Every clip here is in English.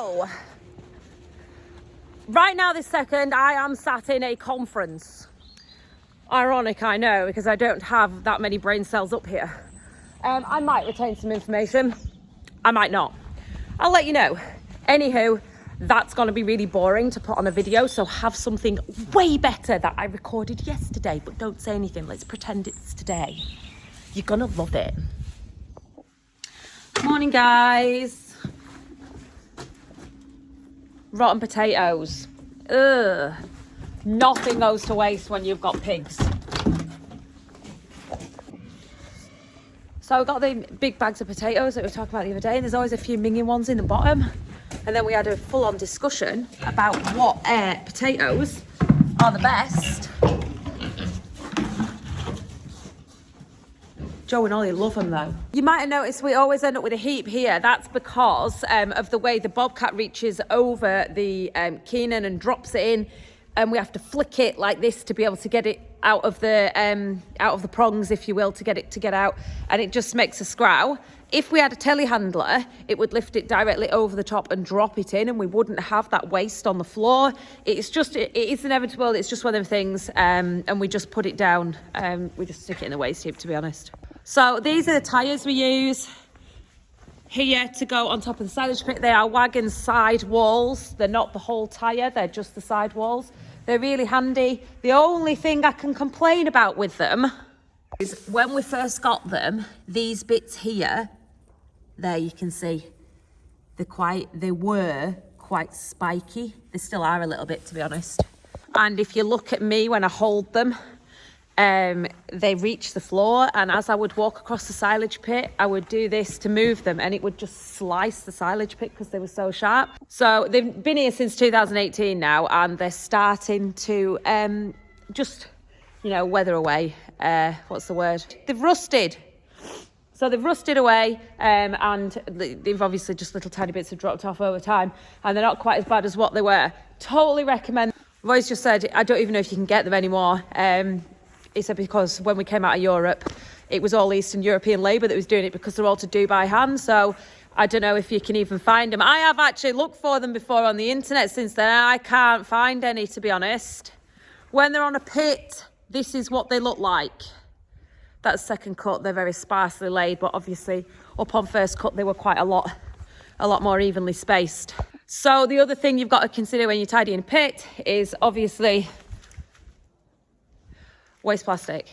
So, right now this second, I am sat in a conference. Ironic, I know, because I don't have that many brain cells up here. I might retain some information. I might not. I'll let you know. Anywho, that's going to be really boring to put on a video, so have something way better that I recorded yesterday, but don't say anything. Let's pretend it's today. You're going to love it. Morning, guys. Rotten potatoes. Ugh. Nothing goes to waste when you've got pigs. So I got the big bags of potatoes that we were talking about the other day, and there's always a few minging ones in the bottom. And then we had a full-on discussion about what potatoes are the best. Joe and Ollie love them though. You might have noticed we always end up with a heap here. That's because of the way the bobcat reaches over the Keenan and drops it in, and we have to flick it like this to be able to get it out of the prongs, if you will, to get out, and it just makes a scrow. If we had a telehandler, it would lift it directly over the top and drop it in, and we wouldn't have that waste on the floor. It is inevitable. It's just one of them things, and we just put it down. We just stick it in the waste heap, to be honest. So these are the tyres we use here to go on top of the silage pit. They are wagon side walls. They're not the whole tyre, they're just the side walls. They're really handy. The only thing I can complain about with them is when we first got them, these bits here, there you can see, they were quite spiky. They still are a little bit, to be honest. And if you look at me when I hold them, they reach the floor, and as I would walk across the silage pit, I would do this to move them, and it would just slice the silage pit because they were so sharp. So they've been here since 2018 now, and they're starting to just, weather away. What's the word? They've rusted. So they've rusted away, and they've obviously just little tiny bits have dropped off over time, and they're not quite as bad as what they were. Totally recommend. I've always just said, I don't even know if you can get them anymore. It's because when we came out of Europe, it was all Eastern European labour that was doing it because they're all to do by hand. So I don't know if you can even find them. I have actually looked for them before on the internet since then. I can't find any, to be honest. When they're on a pit, this is what they look like. That's second cut. They're very sparsely laid, but obviously up on first cut, they were quite a lot more evenly spaced. So the other thing you've got to consider when you're tidying a pit is obviously waste plastic.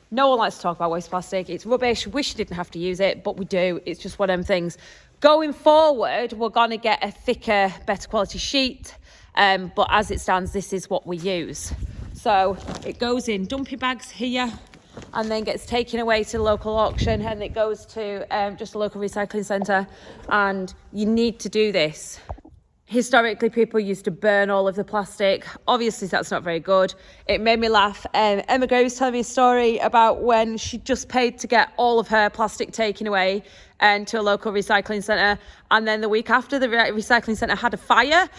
No one likes to talk about waste plastic. It's rubbish. Wish you didn't have to use it, but we do. It's just one of them things. Going forward, we're going to get a thicker, better quality sheet. But as it stands, this is what we use. So it goes in dumpy bags here and then gets taken away to the local auction, and it goes to just a local recycling centre. And you need to do this. Historically, people used to burn all of the plastic. Obviously, that's not very good. It made me laugh. Emma Gray was telling me a story about when she just paid to get all of her plastic taken away to a local recycling centre. And then the week after, the recycling centre had a fire,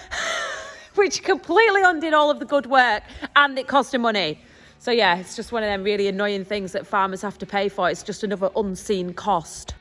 which completely undid all of the good work, and it cost her money. So yeah, it's just one of them really annoying things that farmers have to pay for. It's just another unseen cost.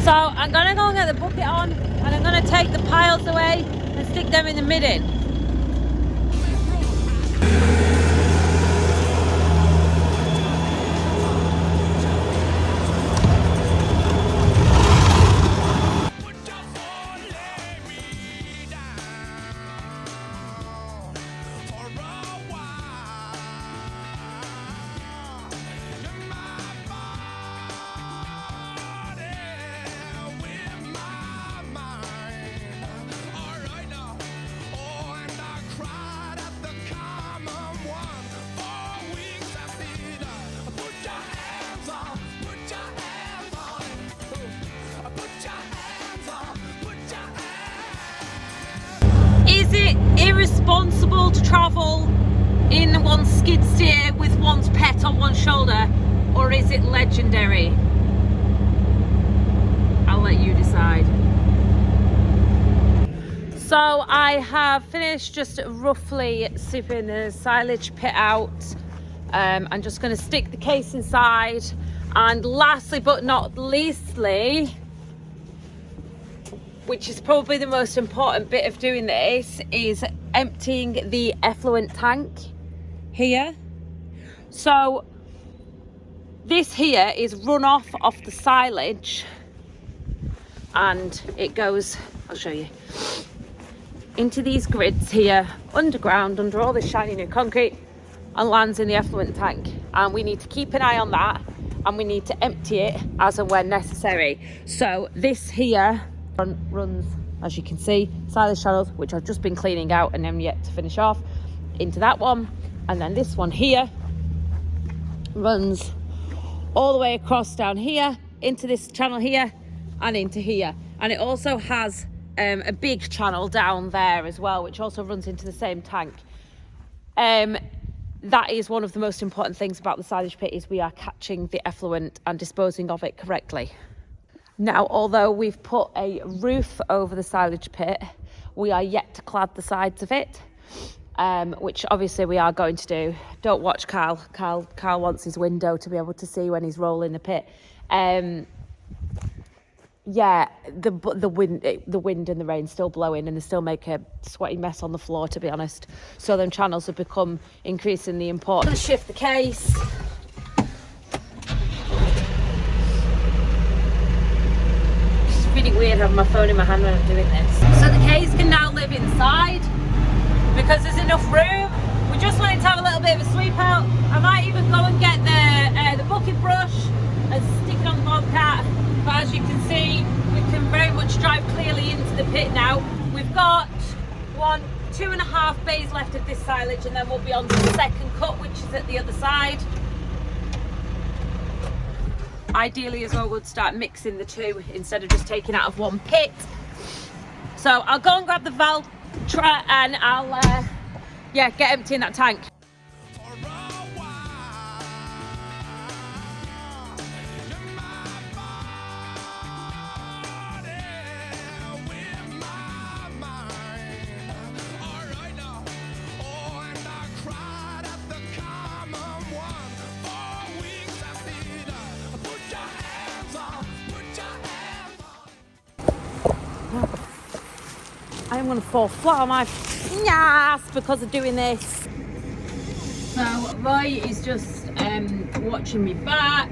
So I'm gonna go and get the bucket on, and I'm gonna take the piles away and stick them in the midden. Is it irresponsible to travel in one's skid steer with one's pet on one shoulder, or is it legendary? I'll let you decide. So I have finished just roughly sipping the silage pit out. I'm just going to stick the case inside, and lastly but not leastly, which is probably the most important bit of doing this, is emptying the effluent tank here. So this here is runoff off the silage, and it goes, I'll show you, into these grids here underground under all this shiny new concrete, and lands in the effluent tank. And we need to keep an eye on that, and we need to empty it as and when necessary. So this here runs, as you can see, silage channels, which I've just been cleaning out and I'm yet to finish off, into that one. And then this one here runs all the way across down here into this channel here and into here. And it also has a big channel down there as well, which also runs into the same tank. That is one of the most important things about the silage pit, is we are catching the effluent and disposing of it correctly. Now, although we've put a roof over the silage pit, we are yet to clad the sides of it, which obviously we are going to do. Don't watch Carl. Carl wants his window to be able to see when he's rolling the pit. Yeah, the wind and the rain still blowing, and they still make a sweaty mess on the floor, to be honest. So them channels have become increasingly important. I'm gonna shift the case. Really weird having my phone in my hand when I'm doing this. So the case can now live inside because there's enough room. We just wanted to have a little bit of a sweep out. I might even go and get the bucket brush and stick it on the bobcat. But as you can see, we can very much drive clearly into the pit now. We've got 2.5 bays left of this silage, and then we'll be on to the second cut, which is at the other side. Ideally as well, we'll start mixing the two instead of just taking out of one pit. So I'll go and grab the Valtra, and I'll get emptying that tank. I am going to fall flat on my ass because of doing this. So Roy is just watching me back.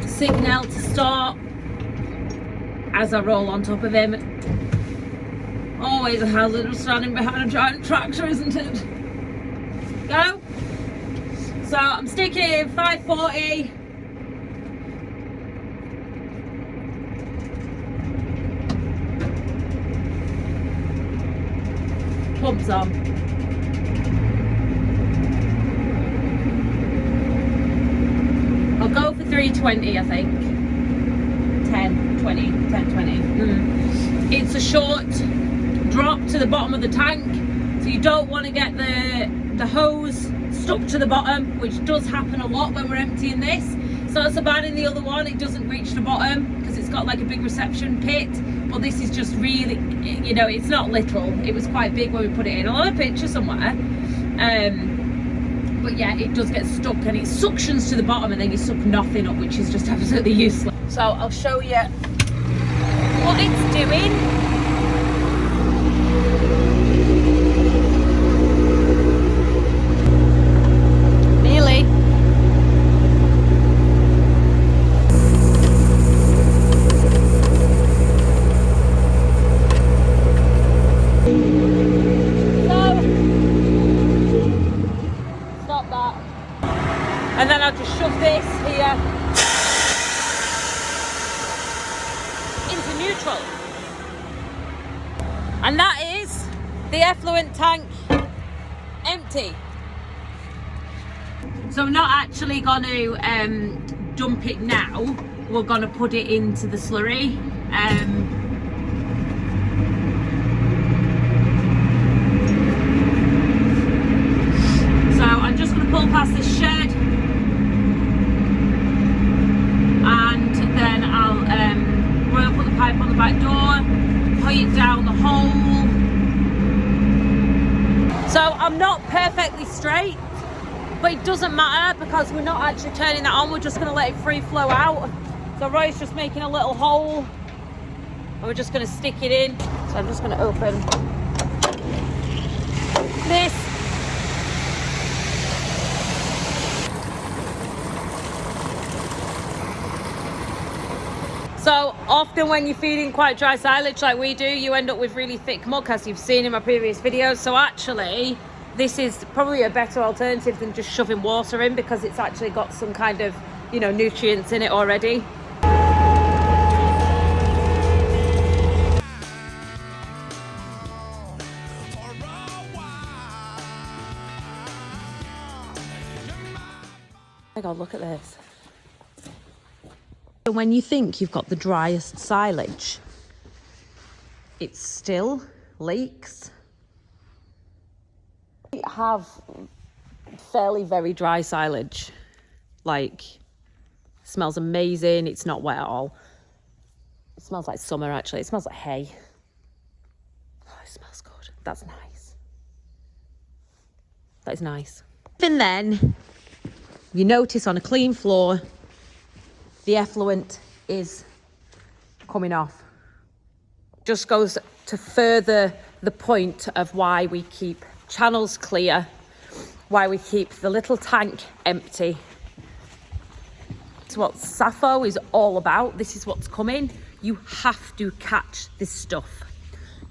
Signal to stop as I roll on top of him. Always a hazard of standing behind a giant tractor, isn't it? Go. So I'm sticking it in 540. Pumps on. I'll go for 320, I think. 10, 20. It's a short drop to the bottom of the tank, so you don't want to get the hose stuck to the bottom, which does happen a lot when we're emptying this. So it's so bad in the other one, it doesn't reach the bottom because it's got like a big reception pit, but this is just really, you know, it's not little. It was quite big when we put it in. I'll have a picture somewhere. But yeah, it does get stuck and it suctions to the bottom and then you suck nothing up, which is just absolutely useless. So I'll show you what it's doing. Nearly. And then I'll just shove this here into neutral. And that is the effluent tank empty. So I'm not actually going to dump it now. We're going to put it into the slurry. So I'm just going to pull past this shed. Then I'll put the pipe on the back door, put it down the hole. So I'm not perfectly straight, but it doesn't matter because we're not actually turning that on. We're just going to let it free flow out. So Roy's just making a little hole and we're just going to stick it in. So I'm just going to open this. So often when you're feeding quite dry silage like we do, you end up with really thick muck, as you've seen in my previous videos. So actually, this is probably a better alternative than just shoving water in because it's actually got some kind of, you know, nutrients in it already. Oh my God, look at this. So when you think you've got the driest silage, it still leaks. We have fairly very dry silage. Like, smells amazing. It's not wet at all. It smells like summer, actually. It smells like hay. Oh, it smells good. That's nice. That is nice. Even then, you notice on a clean floor, the effluent is coming off. Just goes to further the point of why we keep channels clear, why we keep the little tank empty. It's what Sappho is all about. This is what's coming. You have to catch this stuff.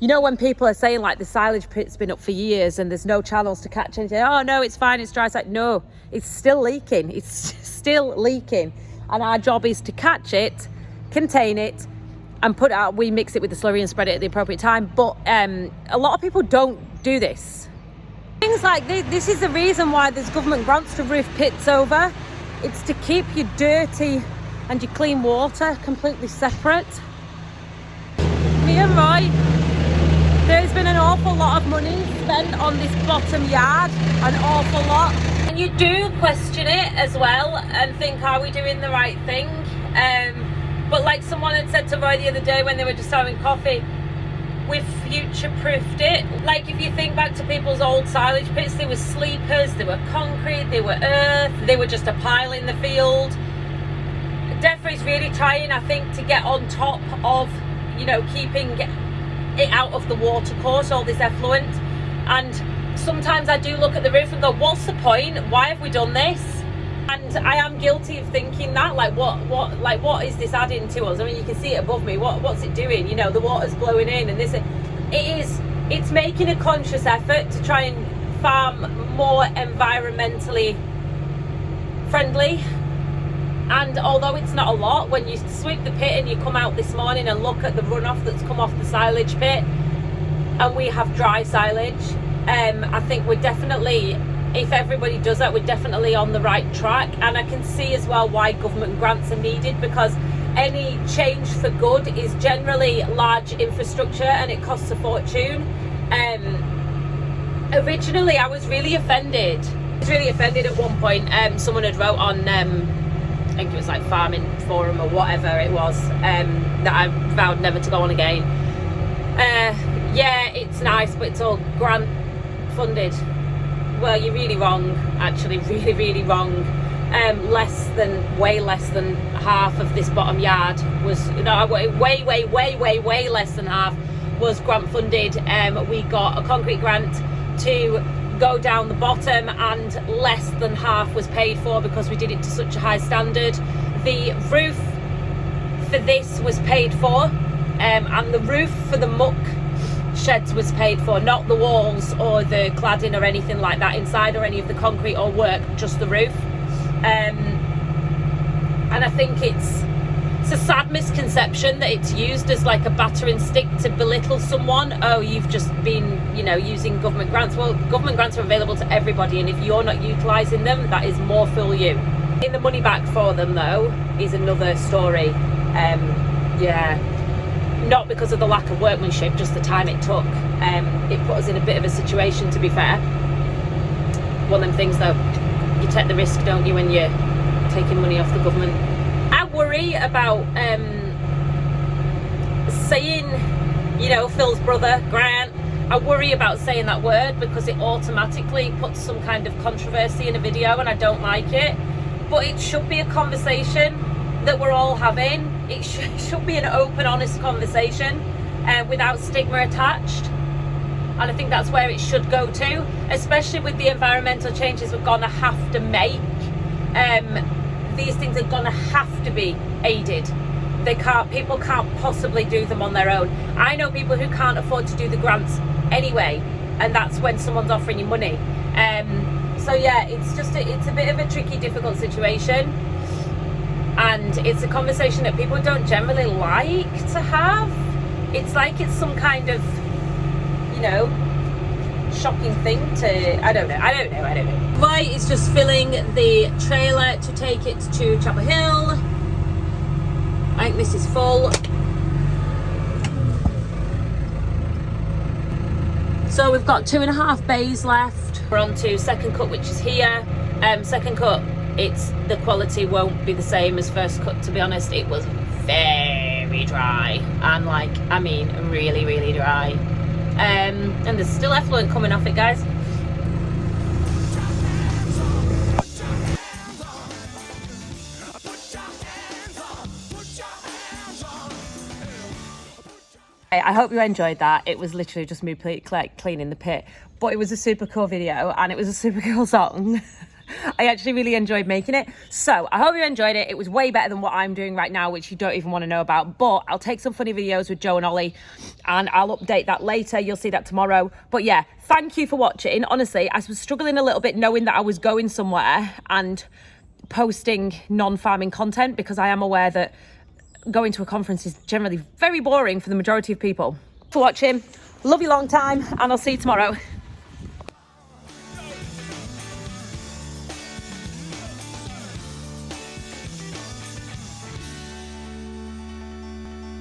You know, when people are saying like the silage pit's been up for years and there's no channels to catch anything, oh no, it's fine, it's dry. It's like, no, it's still leaking. It's still leaking. And our job is to catch it, contain it, and put it out. We mix it with the slurry and spread it at the appropriate time. But a lot of people don't do this. Things like this is the reason why there's government grants to roof pits over. It's to keep your dirty and your clean water completely separate. Me and Roy, there's been an awful lot of money spent on this bottom yard, an awful lot. And you do question it as well and think, are we doing the right thing? But like someone had said to Roy the other day when they were just having coffee, we've future-proofed it. Like if you think back to people's old silage pits, there were sleepers, there were concrete, there were earth, they were just a pile in the field. DEFRA is really trying, I think, to get on top of, you know, keeping it out of the water course, all this effluent. And sometimes I do look at the roof and go, what's the point? Why have we done this? And I am guilty of thinking that, like what is this adding to us? I mean, you can see it above me. What's it doing? You know, the water's blowing in, and it's making a conscious effort to try and farm more environmentally friendly. And although it's not a lot, when you sweep the pit and you come out this morning and look at the runoff that's come off the silage pit, and we have dry silage, I think we're definitely, if everybody does that, we're definitely on the right track. And I can see as well why government grants are needed, because any change for good is generally large infrastructure and it costs a fortune. Originally I was really offended. At one point. Someone had wrote on, I think it was like Farming Forum or whatever it was, that I vowed never to go on again. Yeah, it's nice, but it's all grant funded. Well, you're really wrong, actually, really, really wrong. Way less than half of this bottom yard was, no, way less than half was grant funded. We got a concrete grant to go down the bottom, and less than half was paid for because we did it to such a high standard. The roof for this was paid for, and the roof for the muck sheds was paid for, not the walls or the cladding or anything like that inside, or any of the concrete or work, just the roof. And I think it's a sad misconception that it's used as like a battering stick to belittle someone. Oh, you've just been, you know, using government grants. Well, government grants are available to everybody, and if you're not utilising them, that is more fool you. Getting the money back for them, though, is another story. Yeah, not because of the lack of workmanship, just the time it took. It put us in a bit of a situation, to be fair. One of them things, though, you take the risk, don't you, when you're taking money off the government. I worry about saying, you know, Phil's brother, Grant. I worry about saying that word because it automatically puts some kind of controversy in a video, and I don't like it. But it should be a conversation that we're all having. It should be an open, honest conversation without stigma attached. And I think that's where it should go to, especially with the environmental changes we're gonna have to make. These things are gonna have to be aided. People can't possibly do them on their own. I know people who can't afford to do the grants anyway, and that's when someone's offering you money. So yeah, it's a bit of a tricky, difficult situation, and it's a conversation that people don't generally like to have. It's like it's some kind of, you know, shocking thing to, I don't know. Right, it's just filling the trailer to take it to Chapel Hill. I think this is full. So we've got 2.5 bays left. We're on to second cut, which is here. Second cut, the quality won't be the same as first cut, to be honest. It was very dry, and like, I mean, really, really dry. And there's still effluent coming off it, guys. I hope you enjoyed that. It was literally just me cleaning the pit, but it was a super cool video and it was a super cool song. I actually really enjoyed making it. So I hope you enjoyed it. It was way better than what I'm doing right now, which you don't even want to know about. But I'll take some funny videos with Joe and Ollie and I'll update that later. You'll see that tomorrow. But yeah, thank you for watching. Honestly, I was struggling a little bit knowing that I was going somewhere and posting non-farming content, because I am aware that going to a conference is generally very boring for the majority of people. For watching, love you long time, and I'll see you tomorrow.